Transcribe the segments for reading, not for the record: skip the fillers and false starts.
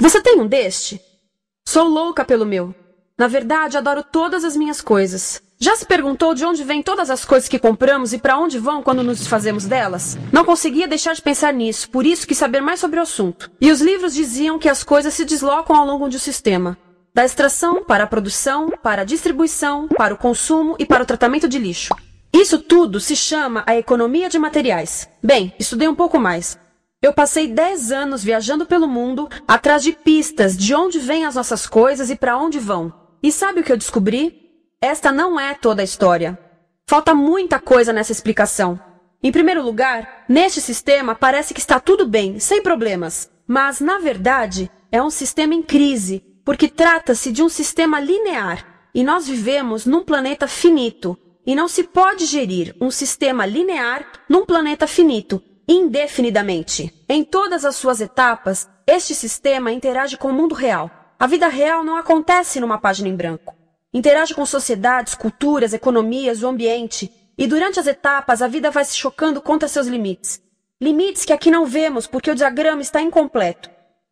Você tem um deste? Sou louca pelo meu. Na verdade, adoro todas as minhas coisas. Já se perguntou de onde vêm todas as coisas que compramos e para onde vão quando nos desfazemos delas? Não conseguia deixar de pensar nisso, por isso quis saber mais sobre o assunto. E os livros diziam que as coisas se deslocam ao longo de um sistema. Da extração, para a produção, para a distribuição, para o consumo e para o tratamento de lixo. Isso tudo se chama a economia de materiais. Bem, estudei um pouco mais. Eu passei 10 anos viajando pelo mundo, atrás de pistas de onde vêm as nossas coisas e para onde vão. E sabe o que eu descobri? Esta não é toda a história. Falta muita coisa nessa explicação. Em primeiro lugar, neste sistema parece que está tudo bem, sem problemas. Mas, na verdade, é um sistema em crise, porque trata-se de um sistema linear. E nós vivemos num planeta finito. E não se pode gerir um sistema linear num planeta finito, indefinidamente. Em todas as suas etapas, este sistema interage com o mundo real. A vida real não acontece numa página em branco. Interage com sociedades, culturas, economias, o ambiente. E durante as etapas, a vida vai se chocando contra seus limites. Limites que aqui não vemos porque o diagrama está incompleto.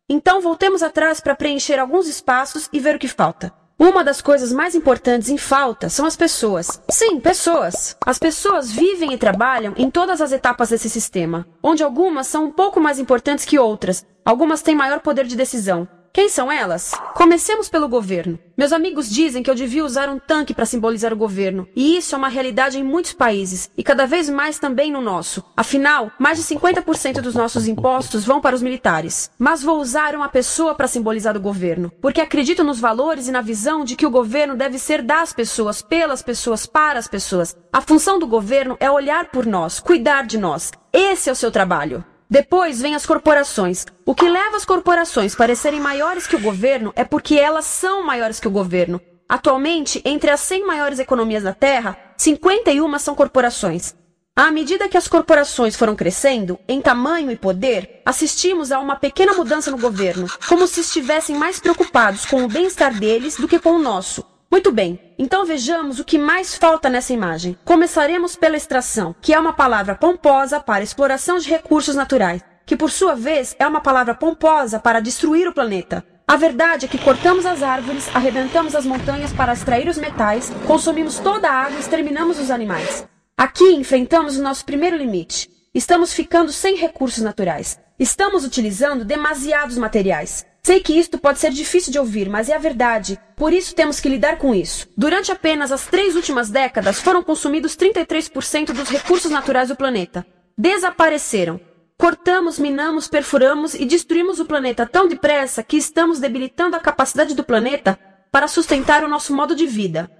Então, voltemos atrás para preencher alguns espaços e ver o que falta. Uma das coisas mais importantes em falta são as pessoas. Sim, pessoas. As pessoas vivem e trabalham em todas as etapas desse sistema, onde algumas são um pouco mais importantes que outras. Algumas têm maior poder de decisão. Quem são elas? Comecemos pelo governo. Meus amigos dizem que eu devia usar um tanque para simbolizar o governo. E isso é uma realidade em muitos países, e cada vez mais também no nosso. Afinal, mais de 50% dos nossos impostos vão para os militares. Mas vou usar uma pessoa para simbolizar o governo, porque acredito nos valores e na visão de que o governo deve ser das pessoas, pelas pessoas, para as pessoas. A função do governo é olhar por nós, cuidar de nós. Esse é o seu trabalho. Depois vem as corporações. O que leva as corporações a parecerem maiores que o governo é porque elas são maiores que o governo. Atualmente, entre as 100 maiores economias da Terra, 51 são corporações. À medida que as corporações foram crescendo, em tamanho e poder, assistimos a uma pequena mudança no governo, como se estivessem mais preocupados com o bem-estar deles do que com o nosso. Muito bem, então vejamos o que mais falta nessa imagem. Começaremos pela extração, que é uma palavra pomposa para exploração de recursos naturais, que por sua vez é uma palavra pomposa para destruir o planeta. A verdade é que cortamos as árvores, arrebentamos as montanhas para extrair os metais, consumimos toda a água e exterminamos os animais. Aqui enfrentamos o nosso primeiro limite. Estamos ficando sem recursos naturais. Estamos utilizando demasiados materiais. Sei que isto pode ser difícil de ouvir, mas é a verdade. Por isso temos que lidar com isso. Durante apenas as 3 últimas décadas, foram consumidos 33% dos recursos naturais do planeta. Desapareceram. Cortamos, minamos, perfuramos e destruímos o planeta tão depressa que estamos debilitando a capacidade do planeta para sustentar o nosso modo de vida.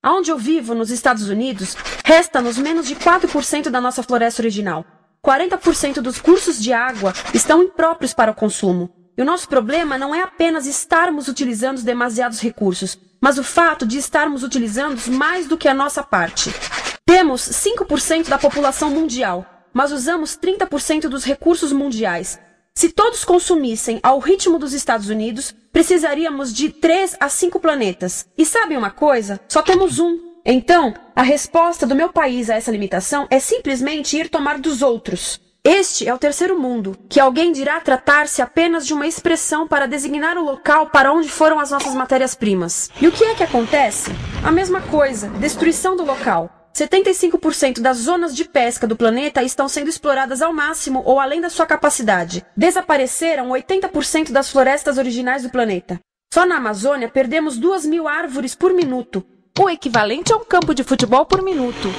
Aonde eu vivo, nos Estados Unidos, resta-nos menos de 4% da nossa floresta original. 40% dos cursos de água estão impróprios para o consumo. E o nosso problema não é apenas estarmos utilizando demasiados recursos, mas o fato de estarmos utilizando mais do que a nossa parte. Temos 5% da população mundial, mas usamos 30% dos recursos mundiais. Se todos consumissem ao ritmo dos Estados Unidos, precisaríamos de 3 a 5 planetas. E sabem uma coisa? Só temos um. Então, a resposta do meu país a essa limitação é simplesmente ir tomar dos outros. Este é o terceiro mundo, que alguém dirá tratar-se apenas de uma expressão para designar o local para onde foram as nossas matérias-primas. E o que é que acontece? A mesma coisa, destruição do local. 75% das zonas de pesca do planeta estão sendo exploradas ao máximo ou além da sua capacidade. Desapareceram 80% das florestas originais do planeta. Só na Amazônia perdemos 2.000 árvores por minuto, o equivalente a um campo de futebol por minuto.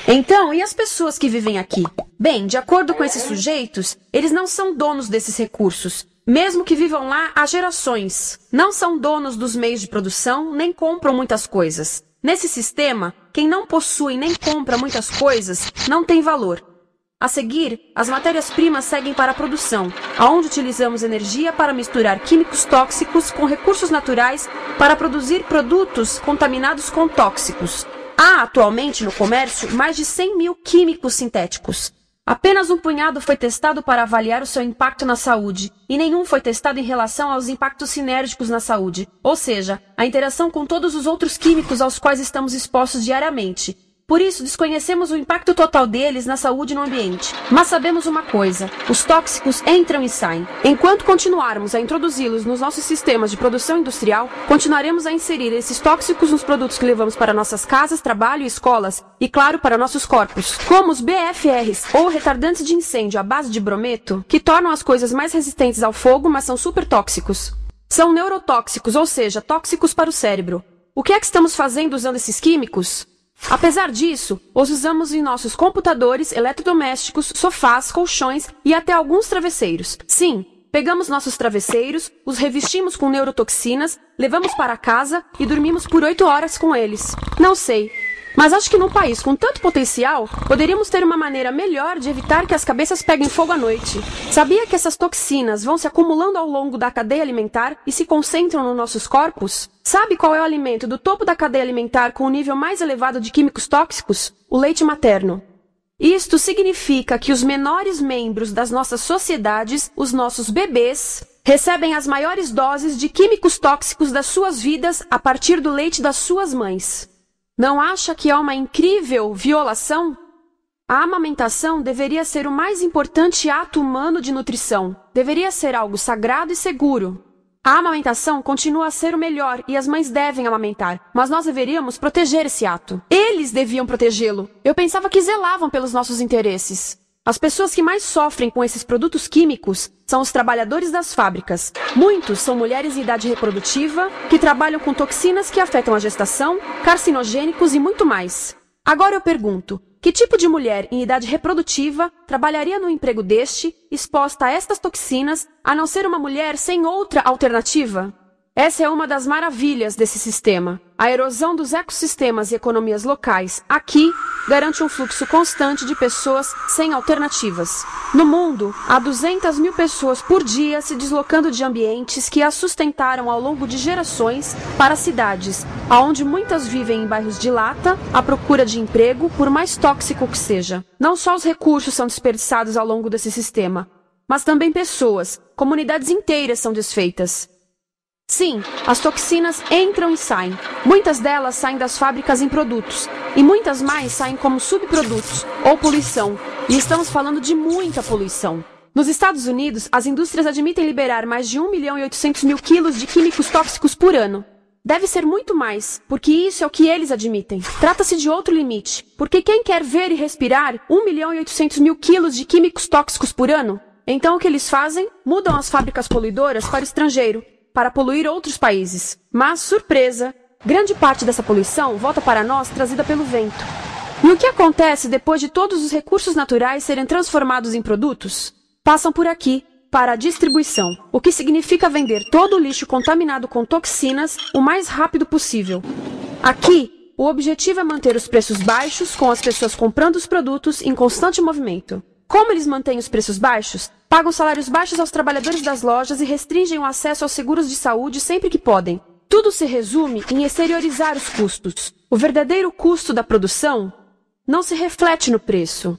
Então, e as pessoas que vivem aqui? Bem, de acordo com esses sujeitos, eles não são donos desses recursos, mesmo que vivam lá há gerações. Não são donos dos meios de produção, nem compram muitas coisas. Nesse sistema, quem não possui nem compra muitas coisas não tem valor. A seguir, as matérias-primas seguem para a produção, aonde utilizamos energia para misturar químicos tóxicos com recursos naturais para produzir produtos contaminados com tóxicos. Há atualmente no comércio mais de 100.000 químicos sintéticos. Apenas um punhado foi testado para avaliar o seu impacto na saúde, e nenhum foi testado em relação aos impactos sinérgicos na saúde, ou seja, a interação com todos os outros químicos aos quais estamos expostos diariamente. Por isso, desconhecemos o impacto total deles na saúde e no ambiente. Mas sabemos uma coisa: os tóxicos entram e saem. Enquanto continuarmos a introduzi-los nos nossos sistemas de produção industrial, continuaremos a inserir esses tóxicos nos produtos que levamos para nossas casas, trabalho e escolas, e claro, para nossos corpos. Como os BFRs, ou retardantes de incêndio à base de brometo, que tornam as coisas mais resistentes ao fogo, mas são super tóxicos. São neurotóxicos, ou seja, tóxicos para o cérebro. O que é que estamos fazendo usando esses químicos? Apesar disso, os usamos em nossos computadores, eletrodomésticos, sofás, colchões e até alguns travesseiros. Sim, pegamos nossos travesseiros, os revestimos com neurotoxinas, levamos para casa e dormimos por 8 horas com eles. Não sei, mas acho que num país com tanto potencial, poderíamos ter uma maneira melhor de evitar que as cabeças peguem fogo à noite. Sabia que essas toxinas vão se acumulando ao longo da cadeia alimentar e se concentram nos nossos corpos? Sabe qual é o alimento do topo da cadeia alimentar com o nível mais elevado de químicos tóxicos? O leite materno. Isto significa que os menores membros das nossas sociedades, os nossos bebês, recebem as maiores doses de químicos tóxicos das suas vidas a partir do leite das suas mães. Não acha que é uma incrível violação? A amamentação deveria ser o mais importante ato humano de nutrição. Deveria ser algo sagrado e seguro. A amamentação continua a ser o melhor e as mães devem amamentar, mas nós deveríamos proteger esse ato. Eles deviam protegê-lo. Eu pensava que zelavam pelos nossos interesses. As pessoas que mais sofrem com esses produtos químicos são os trabalhadores das fábricas. Muitos são mulheres em idade reprodutiva, que trabalham com toxinas que afetam a gestação, carcinogênicos e muito mais. Agora eu pergunto, que tipo de mulher em idade reprodutiva trabalharia num emprego deste, exposta a estas toxinas, a não ser uma mulher sem outra alternativa? Essa é uma das maravilhas desse sistema. A erosão dos ecossistemas e economias locais, aqui, garante um fluxo constante de pessoas sem alternativas. No mundo, há 200 mil pessoas por dia se deslocando de ambientes que as sustentaram ao longo de gerações para cidades, onde muitas vivem em bairros de lata, à procura de emprego, por mais tóxico que seja. Não só os recursos são desperdiçados ao longo desse sistema, mas também pessoas, comunidades inteiras são desfeitas. Sim, as toxinas entram e saem. Muitas delas saem das fábricas em produtos, e muitas mais saem como subprodutos, ou poluição. E estamos falando de muita poluição. Nos Estados Unidos, as indústrias admitem liberar mais de 1.800.000 quilos de químicos tóxicos por ano. Deve ser muito mais, porque isso é o que eles admitem. Trata-se de outro limite, porque quem quer ver e respirar 1.800.000 quilos de químicos tóxicos por ano? Então o que eles fazem? Mudam as fábricas poluidoras para o estrangeiro, para poluir outros países. Mas, surpresa, grande parte dessa poluição volta para nós trazida pelo vento. E o que acontece depois de todos os recursos naturais serem transformados em produtos? Passam por aqui, para a distribuição, o que significa vender todo o lixo contaminado com toxinas o mais rápido possível. Aqui, o objetivo é manter os preços baixos, com as pessoas comprando os produtos em constante movimento. Como eles mantêm os preços baixos? Pagam salários baixos aos trabalhadores das lojas e restringem o acesso aos seguros de saúde sempre que podem. Tudo se resume em exteriorizar os custos. O verdadeiro custo da produção não se reflete no preço.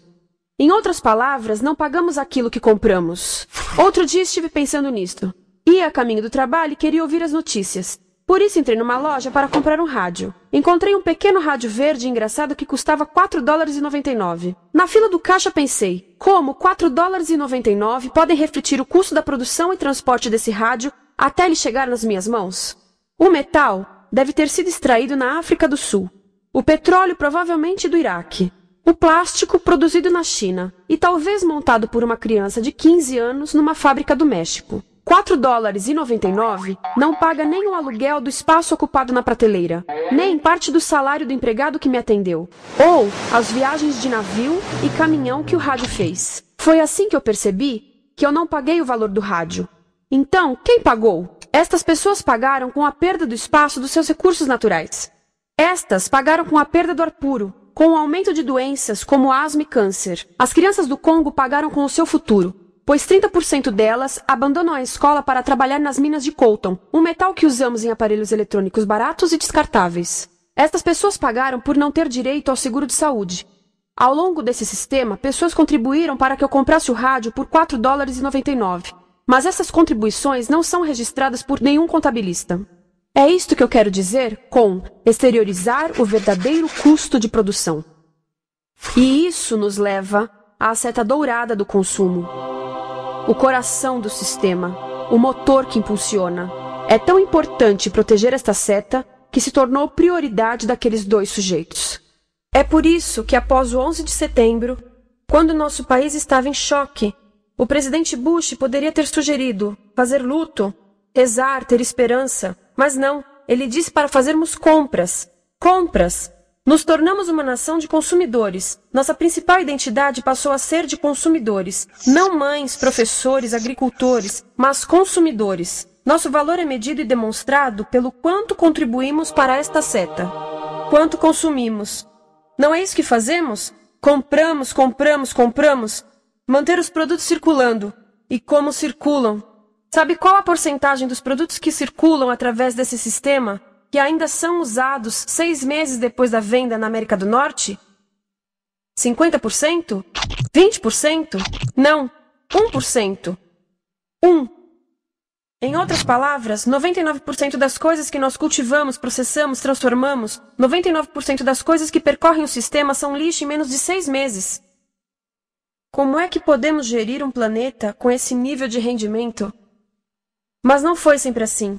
Em outras palavras, não pagamos aquilo que compramos. Outro dia estive pensando nisto. Ia a caminho do trabalho e queria ouvir as notícias. Por isso entrei numa loja para comprar um rádio. Encontrei um pequeno rádio verde engraçado que custava $4,99. Na fila do caixa pensei, como $4,99 podem refletir o custo da produção e transporte desse rádio até ele chegar nas minhas mãos? O metal deve ter sido extraído na África do Sul. O petróleo provavelmente do Iraque. O plástico produzido na China e talvez montado por uma criança de 15 anos numa fábrica do México. $4,99 não paga nem o aluguel do espaço ocupado na prateleira, nem parte do salário do empregado que me atendeu, ou as viagens de navio e caminhão que o rádio fez. Foi assim que eu percebi que eu não paguei o valor do rádio. Então, quem pagou? Estas pessoas pagaram com a perda do espaço dos seus recursos naturais. Estas pagaram com a perda do ar puro, com o aumento de doenças como asma e câncer. As crianças do Congo pagaram com o seu futuro, pois 30% delas abandonam a escola para trabalhar nas minas de coltan, um metal que usamos em aparelhos eletrônicos baratos e descartáveis. Estas pessoas pagaram por não ter direito ao seguro de saúde. Ao longo desse sistema, pessoas contribuíram para que eu comprasse o rádio por $4,99. Mas essas contribuições não são registradas por nenhum contabilista. É isto que eu quero dizer com exteriorizar o verdadeiro custo de produção. E isso nos leva à seta dourada do consumo. O coração do sistema, o motor que impulsiona. É tão importante proteger esta seta que se tornou prioridade daqueles dois sujeitos. É por isso que após o 11 de setembro, quando nosso país estava em choque, o presidente Bush poderia ter sugerido fazer luto, rezar, ter esperança, mas não, ele disse para fazermos compras. Compras! Nos tornamos uma nação de consumidores. Nossa principal identidade passou a ser de consumidores. Não mães, professores, agricultores, mas consumidores. Nosso valor é medido e demonstrado pelo quanto contribuímos para esta seta. Quanto consumimos. Não é isso que fazemos? Compramos, compramos, compramos. Manter os produtos circulando. E como circulam? Sabe qual a porcentagem dos produtos que circulam através desse sistema que ainda são usados 6 meses depois da venda na América do Norte? 50%? 20%? Não, 1%. 1. Em outras palavras, 99% das coisas que nós cultivamos, processamos, transformamos, 99% das coisas que percorrem o sistema são lixo em menos de 6 meses. Como é que podemos gerir um planeta com esse nível de rendimento? Mas não foi sempre assim.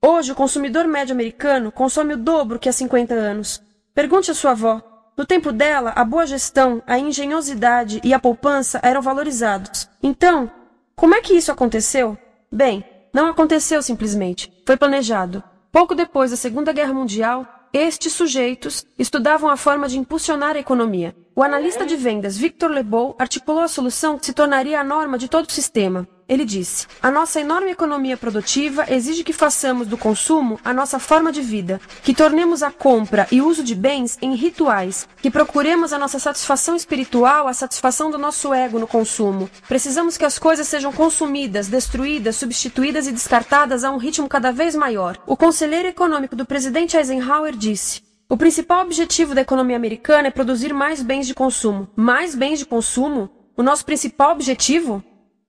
Hoje, o consumidor médio americano consome o dobro que há 50 anos. Pergunte à sua avó. No tempo dela, a boa gestão, a engenhosidade e a poupança eram valorizados. Então, como é que isso aconteceu? Bem, não aconteceu simplesmente. Foi planejado. Pouco depois da Segunda Guerra Mundial, estes sujeitos estudavam a forma de impulsionar a economia. O analista de vendas Victor Lebow articulou a solução que se tornaria a norma de todo o sistema. Ele disse: a nossa enorme economia produtiva exige que façamos do consumo a nossa forma de vida, que tornemos a compra e uso de bens em rituais, que procuremos a nossa satisfação espiritual, a satisfação do nosso ego no consumo. Precisamos que as coisas sejam consumidas, destruídas, substituídas e descartadas a um ritmo cada vez maior. O conselheiro econômico do presidente Eisenhower disse: o principal objetivo da economia americana é produzir mais bens de consumo. Mais bens de consumo? O nosso principal objetivo?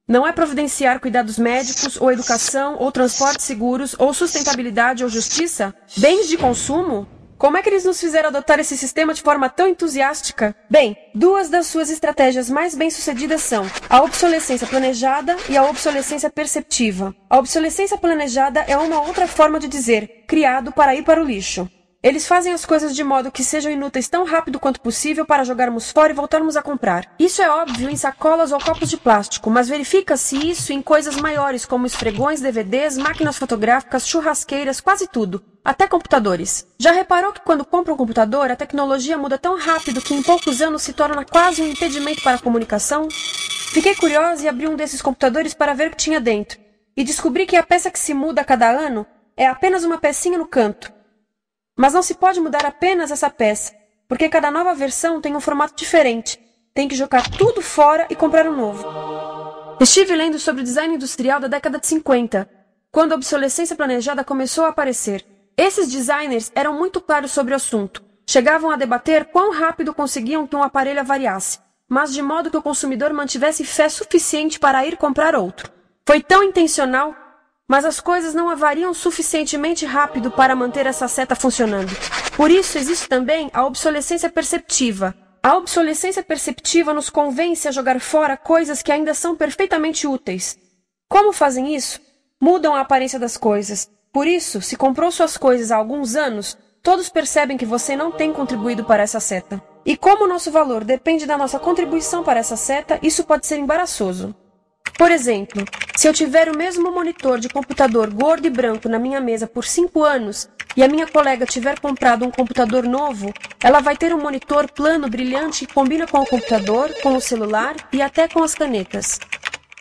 Não é providenciar cuidados médicos, ou educação, ou transportes seguros, ou sustentabilidade, ou justiça? Bens de consumo? Como é que eles nos fizeram adotar esse sistema de forma tão entusiástica? Bem, 2 das suas estratégias mais bem-sucedidas são a obsolescência planejada e a obsolescência perceptiva. A obsolescência planejada é uma outra forma de dizer criado para ir para o lixo. Eles fazem as coisas de modo que sejam inúteis tão rápido quanto possível para jogarmos fora e voltarmos a comprar. Isso é óbvio em sacolas ou copos de plástico, mas verifica-se isso em coisas maiores como esfregões, DVDs, máquinas fotográficas, churrasqueiras, quase tudo. Até computadores. Já reparou que quando compra um computador, a tecnologia muda tão rápido que em poucos anos se torna quase um impedimento para a comunicação? Fiquei curiosa e abri um desses computadores para ver o que tinha dentro. E descobri que a peça que se muda a cada ano é apenas uma pecinha no canto. Mas não se pode mudar apenas essa peça, porque cada nova versão tem um formato diferente. Tem que jogar tudo fora e comprar um novo. Estive lendo sobre o design industrial da década de 50, quando a obsolescência planejada começou a aparecer. Esses designers eram muito claros sobre o assunto. Chegavam a debater quão rápido conseguiam que um aparelho avariasse, mas de modo que o consumidor mantivesse fé suficiente para ir comprar outro. Foi tão intencional, mas as coisas não avariam suficientemente rápido para manter essa seta funcionando. Por isso existe também a obsolescência perceptiva. A obsolescência perceptiva nos convence a jogar fora coisas que ainda são perfeitamente úteis. Como fazem isso? Mudam a aparência das coisas. Por isso, se comprou suas coisas há alguns anos, todos percebem que você não tem contribuído para essa seta. E como o nosso valor depende da nossa contribuição para essa seta, isso pode ser embaraçoso. Por exemplo, se eu tiver o mesmo monitor de computador gordo e branco na minha mesa por 5 anos e a minha colega tiver comprado um computador novo, ela vai ter um monitor plano brilhante que combina com o computador, com o celular e até com as canetas.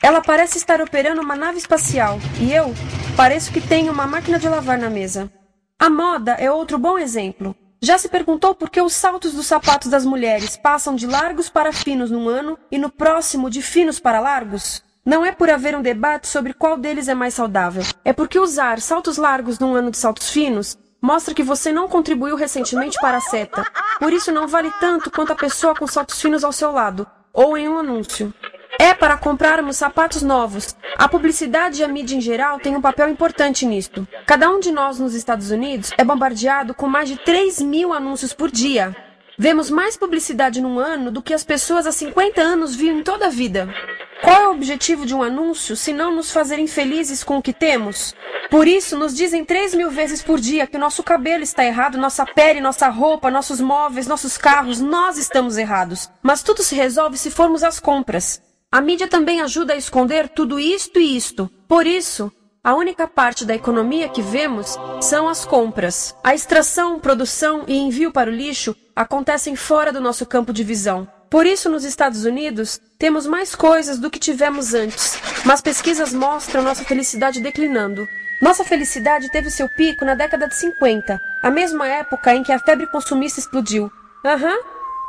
Ela parece estar operando uma nave espacial e eu pareço que tenho uma máquina de lavar na mesa. A moda é outro bom exemplo. Já se perguntou por que os saltos dos sapatos das mulheres passam de largos para finos num ano e no próximo de finos para largos? Não é por haver um debate sobre qual deles é mais saudável. É porque usar saltos largos num ano de saltos finos mostra que você não contribuiu recentemente para a seta. Por isso não vale tanto quanto a pessoa com saltos finos ao seu lado, ou em um anúncio. É para comprarmos sapatos novos. A publicidade e a mídia em geral têm um papel importante nisto. Cada um de nós nos Estados Unidos é bombardeado com mais de 3.000 anúncios por dia. Vemos mais publicidade num ano do que as pessoas há 50 anos viam em toda a vida. Qual é o objetivo de um anúncio, se não nos fazer infelizes com o que temos? Por isso, nos dizem 3.000 vezes por dia que o nosso cabelo está errado, nossa pele, nossa roupa, nossos móveis, nossos carros, nós estamos errados. Mas tudo se resolve se formos às compras. A mídia também ajuda a esconder tudo isto e isto. Por isso, a única parte da economia que vemos são as compras. A extração, produção e envio para o lixo acontecem fora do nosso campo de visão. Por isso, nos Estados Unidos, temos mais coisas do que tivemos antes. Mas pesquisas mostram nossa felicidade declinando. Nossa felicidade teve seu pico na década de 50, a mesma época em que a febre consumista explodiu.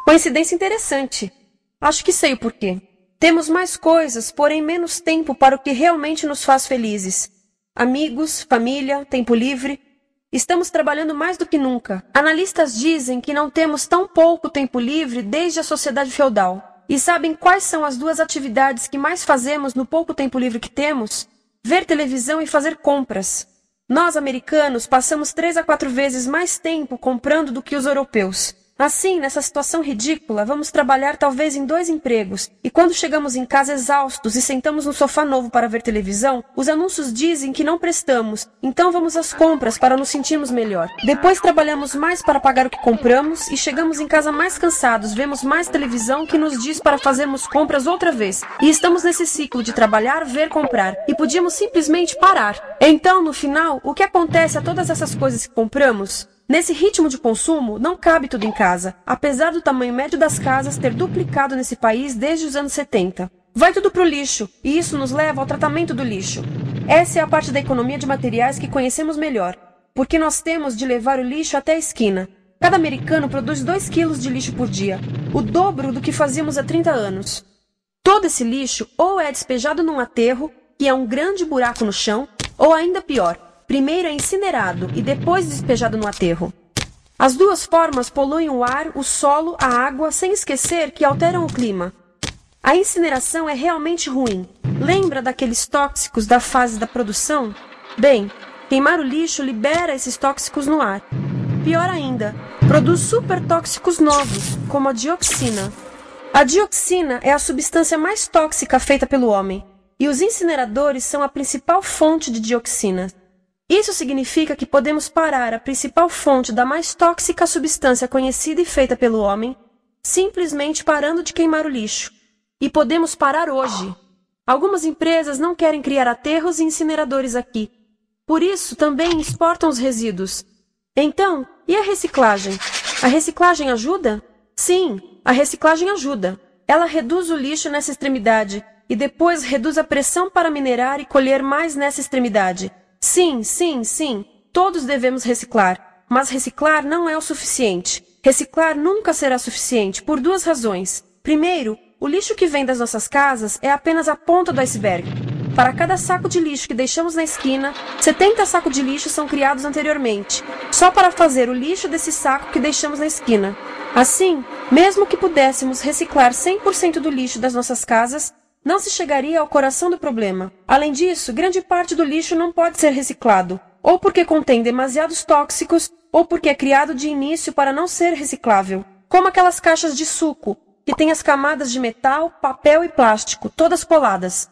Coincidência interessante. Acho que sei o porquê. Temos mais coisas, porém menos tempo para o que realmente nos faz felizes. Amigos, família, tempo livre. Estamos trabalhando mais do que nunca. Analistas dizem que não temos tão pouco tempo livre desde a sociedade feudal. E sabem quais são as duas atividades que mais fazemos no pouco tempo livre que temos? Ver televisão e fazer compras. Nós, americanos, passamos 3 a 4 vezes mais tempo comprando do que os europeus. Assim, nessa situação ridícula, vamos trabalhar talvez em 2 empregos, e quando chegamos em casa exaustos e sentamos no sofá novo para ver televisão, os anúncios dizem que não prestamos, então vamos às compras para nos sentirmos melhor. Depois trabalhamos mais para pagar o que compramos e chegamos em casa mais cansados, vemos mais televisão que nos diz para fazermos compras outra vez. E estamos nesse ciclo de trabalhar, ver, comprar, e podíamos simplesmente parar. Então, no final, o que acontece a todas essas coisas que compramos? Nesse ritmo de consumo, não cabe tudo em casa, apesar do tamanho médio das casas ter duplicado nesse país desde os anos 70. Vai tudo pro lixo, e isso nos leva ao tratamento do lixo. Essa é a parte da economia de materiais que conhecemos melhor, porque nós temos de levar o lixo até a esquina. Cada americano produz 2 quilos de lixo por dia, o dobro do que fazíamos há 30 anos. Todo esse lixo ou é despejado num aterro, que é um grande buraco no chão, ou ainda pior, primeiro é incinerado e depois despejado no aterro. As duas formas poluem o ar, o solo, a água, sem esquecer que alteram o clima. A incineração é realmente ruim. Lembra daqueles tóxicos da fase da produção? Bem, queimar o lixo libera esses tóxicos no ar. Pior ainda, produz supertóxicos novos, como a dioxina. A dioxina é a substância mais tóxica feita pelo homem, e os incineradores são a principal fonte de dioxina. Isso significa que podemos parar a principal fonte da mais tóxica substância conhecida e feita pelo homem, simplesmente parando de queimar o lixo. E podemos parar hoje. Algumas empresas não querem criar aterros e incineradores aqui. Por isso, também exportam os resíduos. Então, e a reciclagem? A reciclagem ajuda? Sim, a reciclagem ajuda. Ela reduz o lixo nessa extremidade e depois reduz a pressão para minerar e colher mais nessa extremidade. Sim, todos devemos reciclar, mas reciclar não é o suficiente. Reciclar nunca será suficiente, por 2 razões. Primeiro, o lixo que vem das nossas casas é apenas a ponta do iceberg. Para cada saco de lixo que deixamos na esquina, 70 sacos de lixo são criados anteriormente, só para fazer o lixo desse saco que deixamos na esquina. Assim, mesmo que pudéssemos reciclar 100% do lixo das nossas casas, não se chegaria ao coração do problema. Além disso, grande parte do lixo não pode ser reciclado, ou porque contém demasiados tóxicos, ou porque é criado de início para não ser reciclável. Como aquelas caixas de suco, que têm as camadas de metal, papel e plástico, todas coladas.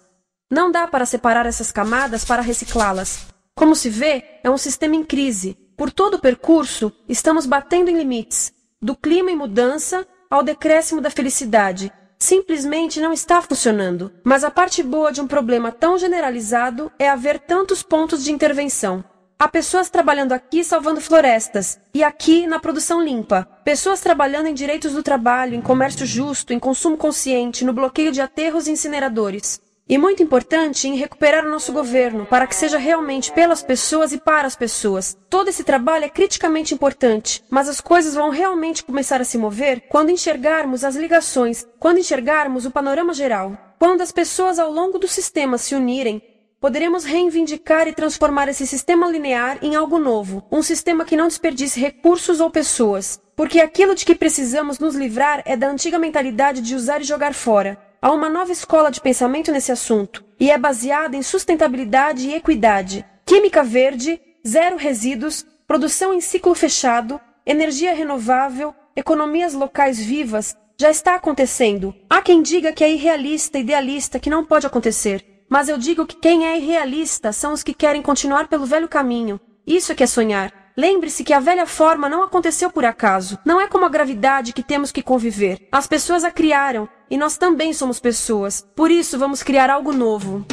Não dá para separar essas camadas para reciclá-las. Como se vê, é um sistema em crise. Por todo o percurso, estamos batendo em limites, do clima em mudança ao decréscimo da felicidade. Simplesmente não está funcionando. Mas a parte boa de um problema tão generalizado é haver tantos pontos de intervenção. Há pessoas trabalhando aqui salvando florestas, e aqui na produção limpa. Pessoas trabalhando em direitos do trabalho, em comércio justo, em consumo consciente, no bloqueio de aterros e incineradores. E muito importante, em recuperar o nosso governo, para que seja realmente pelas pessoas e para as pessoas. Todo esse trabalho é criticamente importante, mas as coisas vão realmente começar a se mover quando enxergarmos as ligações, quando enxergarmos o panorama geral. Quando as pessoas ao longo do sistema se unirem, poderemos reivindicar e transformar esse sistema linear em algo novo, um sistema que não desperdice recursos ou pessoas. Porque aquilo de que precisamos nos livrar é da antiga mentalidade de usar e jogar fora. Há uma nova escola de pensamento nesse assunto, e é baseada em sustentabilidade e equidade, química verde, 0 resíduos, produção em ciclo fechado, energia renovável, economias locais vivas, já está acontecendo. Há quem diga que é irrealista, idealista, que não pode acontecer. Mas eu digo que quem é irrealista são os que querem continuar pelo velho caminho. Isso é que é sonhar. Lembre-se que a velha forma não aconteceu por acaso. Não é como a gravidade que temos que conviver. As pessoas a criaram, e nós também somos pessoas. Por isso vamos criar algo novo.